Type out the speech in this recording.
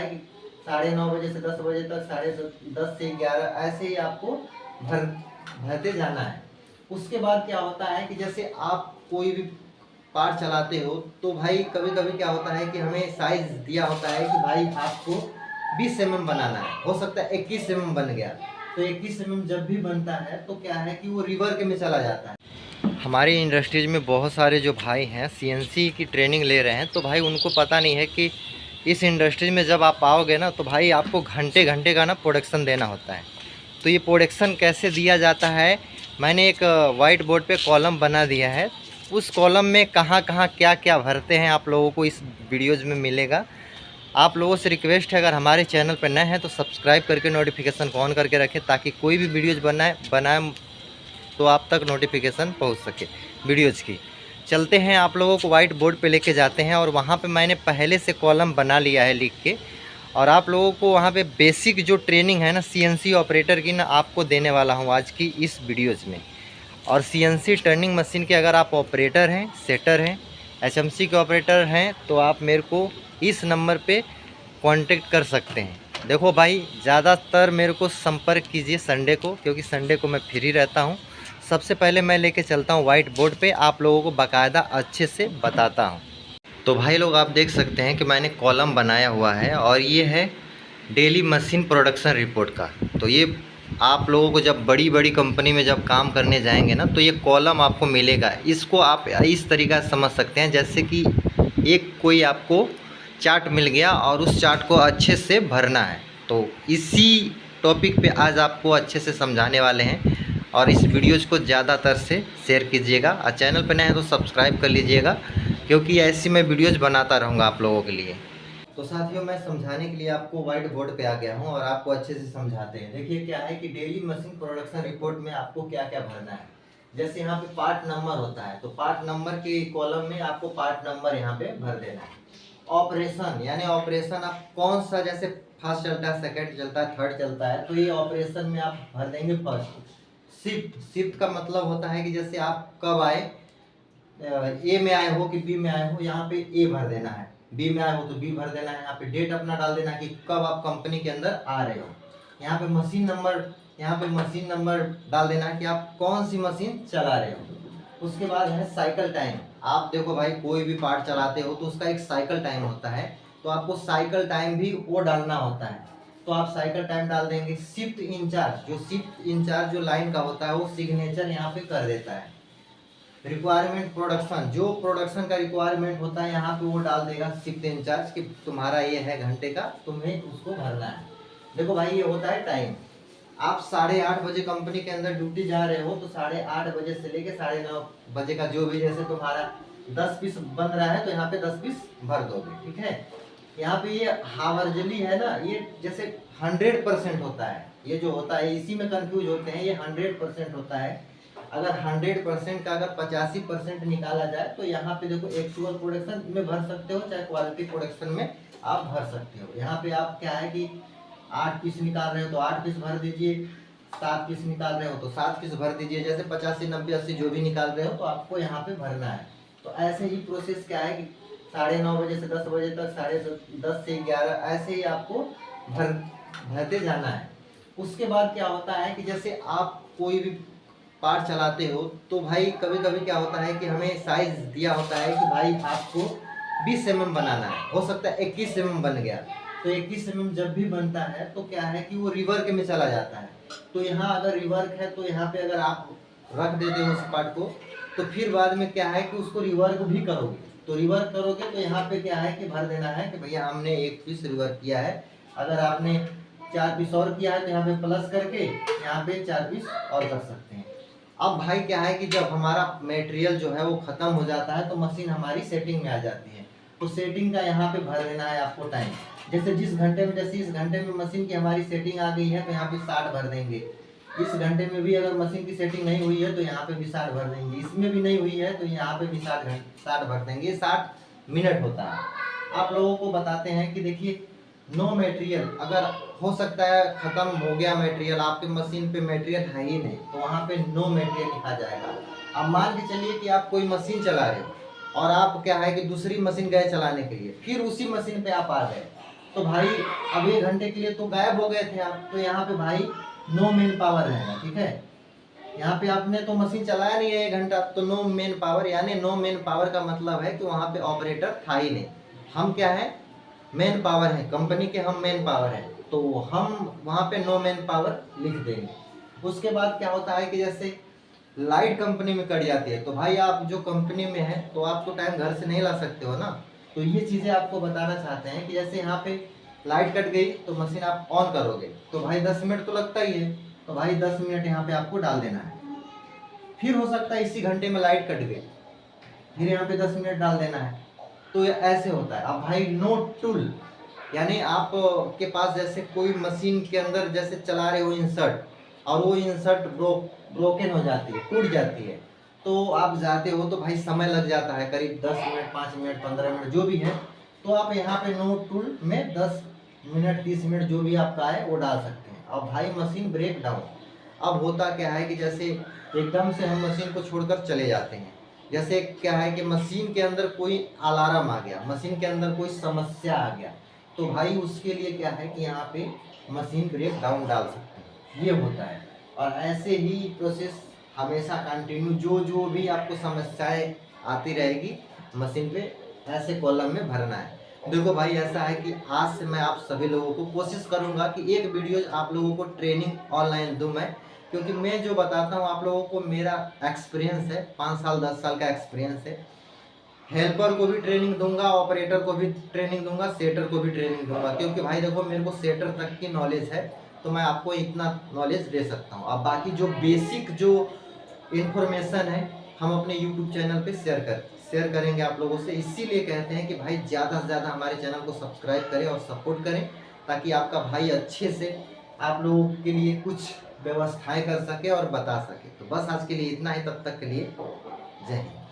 है कि 9:30 बजे से 10 बजे तक, 10:30 से 11 ऐसे ही आपको भरते जाना है। उसके बाद क्या होता है कि जैसे आप कोई भी पार्ट चलाते हो तो भाई कभी कभी क्या होता है कि हमें साइज दिया होता है कि भाई आपको 20 mm बनाना है, हो सकता है 21 mm बन गया। तो 21 mm जब भी बनता है तो क्या है कि वो रिवर्क में चला जाता है। हमारी इंडस्ट्रीज में बहुत सारे जो भाई हैं CNC की ट्रेनिंग ले रहे हैं, तो भाई उनको पता नहीं है कि इस इंडस्ट्री में जब आप आओगे ना तो भाई आपको घंटे घंटे का ना प्रोडक्शन देना होता है। तो ये प्रोडक्शन कैसे दिया जाता है, मैंने एक वाइट बोर्ड पे कॉलम बना दिया है। उस कॉलम में कहाँ कहाँ क्या क्या भरते हैं आप लोगों को इस वीडियोज़ में मिलेगा। आप लोगों से रिक्वेस्ट है, अगर हमारे चैनल पर नए हैं तो सब्सक्राइब करके नोटिफिकेशन को ऑन करके रखें, ताकि कोई भी वीडियोज़ बनाए तो आप तक नोटिफिकेशन पहुंच सके वीडियोज़ की। चलते हैं, आप लोगों को वाइट बोर्ड पे लेके जाते हैं और वहाँ पे मैंने पहले से कॉलम बना लिया है लिख के, और आप लोगों को वहाँ पे बेसिक जो ट्रेनिंग है ना CNC ऑपरेटर की ना आपको देने वाला हूँ आज की इस वीडियोज़ में। और CNC टर्निंग मशीन के अगर आप ऑपरेटर हैं, सेटर हैं, HMC के ऑपरेटर हैं तो आप मेरे को इस नंबर पे कांटेक्ट कर सकते हैं। देखो भाई, ज़्यादातर मेरे को संपर्क कीजिए संडे को, क्योंकि संडे को मैं फ्री रहता हूँ। सबसे पहले मैं लेके चलता हूँ वाइट बोर्ड पे, आप लोगों को बाकायदा अच्छे से बताता हूँ। तो भाई लोग, आप देख सकते हैं कि मैंने कॉलम बनाया हुआ है और ये है डेली मशीन प्रोडक्शन रिपोर्ट का। तो ये आप लोगों को जब बड़ी बड़ी कंपनी में जब काम करने जाएंगे ना तो ये कॉलम आपको मिलेगा। इसको आप इस तरीक़ा से समझ सकते हैं जैसे कि एक कोई आपको चार्ट मिल गया और उस चार्ट को अच्छे से भरना है। तो इसी टॉपिक पे आज आपको अच्छे से समझाने वाले हैं, और इस वीडियोज़ को ज़्यादातर से शेयर कीजिएगा और चैनल पर नए हैं तो सब्सक्राइब कर लीजिएगा, क्योंकि ऐसी मैं वीडियोज़ बनाता रहूँगा आप लोगों के लिए। तो साथियों, मैं समझाने के लिए आपको वाइट बोर्ड पे आ गया हूँ और आपको अच्छे से समझाते हैं। देखिए क्या है कि डेली मशीन प्रोडक्शन रिपोर्ट में आपको क्या क्या भरना है। जैसे यहाँ पे पार्ट नंबर होता है, तो पार्ट नंबर के कॉलम में आपको पार्ट नंबर यहाँ पे भर देना है। ऑपरेशन यानी ऑपरेशन आप कौन सा, जैसे फर्स्ट चलता है, सेकंड चलता है, थर्ड चलता है, तो ये ऑपरेशन में आप भर देंगे फर्स्ट। शिफ्ट का मतलब होता है कि जैसे आप कब आए, ए में आए हो कि बी में आए हो, यहाँ पे ए भर देना है। बी में आए हो तो बी भर देना है। यहाँ पे डेट अपना डाल देना है कि कब आप कंपनी के अंदर आ रहे हो। यहाँ पे मशीन नंबर डाल देना है कि आप कौन सी मशीन चला रहे हो। उसके बाद है साइकिल टाइम। आप देखो भाई, कोई भी पार्ट चलाते हो तो उसका एक साइकिल टाइम होता है, तो आपको साइकिल टाइम भी वो डालना होता है, तो आप साइकिल टाइम डाल देंगे। शिफ्ट इंचार्ज जो लाइन का होता है वो सिग्नेचर यहाँ पे कर देता है। रिक्वायरमेंट प्रोडक्शन, जो प्रोडक्शन का रिक्वायरमेंट होता है यहाँ पे वो डाल देगा शिफ्ट इंचार्ज कि तुम्हारा ये है घंटे का, तुम्हें उसको भरना है। देखो भाई, ये होता है टाइम। आप 8:30 बजे कंपनी के अंदर ड्यूटी जा रहे हो तो 8:30 बजे से लेके 9:30 बजे का जो भी, जैसे तुम्हारा 10 पीस बन रहा है तो यहाँ पे 10 पीस भर दोगे, ठीक है। यहाँ पे ये हावर्जली है ना, ये जैसे 100% होता है। ये जो होता है इसी में कंफ्यूज होते हैं, ये 100% होता है। अगर 100% का अगर 85% निकाला जाए तो यहाँ पे देखो एक्चुअल प्रोडक्शन में भर सकते हो, चाहे क्वालिटी प्रोडक्शन में आप भर सकते हो। यहाँ पे आप क्या है कि 8 पीस निकाल रहे हो तो 8 पीस भर दीजिए, 7 पीस निकाल रहे हो तो 7 पीस भर दीजिए। जैसे 85, 90, 80 जो भी निकाल रहे हो तो आपको यहाँ पे भरना है। तो ऐसे ही प्रोसेस क्या है कि 9:30 बजे से 10 बजे तक, 10:30 से 11 ऐसे ही आपको भरते जाना है। उसके बाद क्या होता है कि जैसे आप कोई भी पार्ट चलाते हो तो भाई कभी कभी क्या होता है कि हमें साइज दिया होता है कि भाई आपको 20 mm बनाना है, हो सकता है 21 mm बन गया। तो 21 mm जब भी बनता है तो क्या है कि वो रिवर्क में चला जाता है। तो यहाँ अगर रिवर्क है तो यहाँ पे अगर आप रख देते हो उस पार्ट को, तो फिर बाद में क्या है कि उसको रिवर्क भी करोगे। तो रिवर्क करोगे तो यहाँ पे क्या है कि भर देना है कि भैया हमने 1 पीस रिवर्क किया है। अगर आपने 4 पीस और किया है तो यहाँ पे प्लस करके यहाँ पे 4 पीस और कर सकते हैं। अब भाई क्या है कि जब हमारा मटेरियल जो है वो खत्म हो जाता है तो मशीन हमारी सेटिंग में आ जाती है। तो सेटिंग का यहाँ पे भर देना है आपको टाइम। जैसे जिस घंटे में, जैसे इस घंटे में मशीन की हमारी सेटिंग आ गई है तो यहाँ पे 60 भर देंगे। इस घंटे में भी अगर मशीन की सेटिंग नहीं हुई है तो यहाँ पे भी 60 भर देंगे। इसमें भी नहीं हुई है तो यहाँ पे भी 60 भर देंगे। 60 मिनट होता है। आप लोगों को बताते हैं कि देखिए, नो मटेरियल, अगर हो सकता है खत्म हो गया मटेरियल, आपके मशीन पे मटेरियल है ही नहीं, तो वहाँ पे नो मटेरियल लिखा जाएगा। अब मान के चलिए कि आप कोई मशीन चला रहे हो और आप क्या है कि दूसरी मशीन गए चलाने के लिए, फिर उसी मशीन पे आप आ गए, तो भाई अब 1 घंटे के लिए तो गायब हो गए थे आप, तो यहाँ पे भाई नो मेन पावर रहेगा, ठीक है। यहाँ पे आपने तो मशीन चलाया नहीं है 1 घंटा, तो नो मेन पावर, यानी नो मेन पावर का मतलब है कि वहाँ पे ऑपरेटर था ही नहीं। हम क्या है, मेन पावर है, कंपनी के हम मेन पावर है, तो हम वहाँ पे नो मेन पावर लिख देंगे। उसके बाद क्या होता है कि जैसे लाइट कंपनी में कट जाती है, तो भाई आप जो कंपनी में है तो आप तो टाइम घर से नहीं ला सकते हो ना, तो ये चीज़ें आपको बताना चाहते हैं कि जैसे यहाँ पे लाइट कट गई तो मशीन आप ऑन करोगे तो भाई 10 मिनट तो लगता ही है, तो भाई 10 मिनट यहाँ पे आपको डाल देना है। फिर हो सकता है इसी घंटे में लाइट कट गई, फिर यहाँ पे 10 मिनट डाल देना है। तो ये ऐसे होता है। अब भाई नो टूल, यानी आप के पास जैसे कोई मशीन के अंदर जैसे चला रहे हो इंसर्ट, और वो इंसर्ट ब्रोकन हो जाती है, टूट जाती है, तो आप जाते हो तो भाई समय लग जाता है करीब 10 मिनट, 5 मिनट, 15 मिनट जो भी है, तो आप यहाँ पे नो टूल में 10 मिनट, 30 मिनट जो भी आपका है वो डाल सकते हैं। अब भाई मशीन ब्रेक डाउन, अब होता क्या है कि जैसे एकदम से हम मशीन को छोड़कर चले जाते हैं, जैसे क्या है कि मशीन के अंदर कोई अलार्म आ गया, मशीन के अंदर कोई समस्या आ गया, तो भाई उसके लिए क्या है कि यहाँ पे मशीन ब्रेक डाउन डाल सकते हैं, ये होता है। और ऐसे ही प्रोसेस हमेशा कंटिन्यू, जो भी आपको समस्याएं आती रहेगी मशीन पे, ऐसे कॉलम में भरना है। देखो भाई ऐसा है कि आज से मैं आप सभी लोगों को कोशिश करूंगा कि एक वीडियो आप लोगों को ट्रेनिंग ऑनलाइन दूं मैं, क्योंकि मैं जो बताता हूँ आप लोगों को मेरा एक्सपीरियंस है, 5 साल 10 साल का एक्सपीरियंस है। हेल्पर को भी ट्रेनिंग दूंगा, ऑपरेटर को भी ट्रेनिंग दूंगा, सेटर को भी ट्रेनिंग दूंगा, क्योंकि भाई देखो मेरे को सेटर तक की नॉलेज है, तो मैं आपको इतना नॉलेज दे सकता हूँ। अब बाकी जो बेसिक जो इन्फॉर्मेशन है हम अपने यूट्यूब चैनल पे शेयर करेंगे आप लोगों से। इसीलिए कहते हैं कि भाई ज़्यादा से ज़्यादा हमारे चैनल को सब्सक्राइब करें और सपोर्ट करें, ताकि आपका भाई अच्छे से आप लोगों के लिए कुछ व्यवस्थाएं कर सके और बता सके। तो बस आज के लिए इतना ही, तब तक के लिए जय हिंद।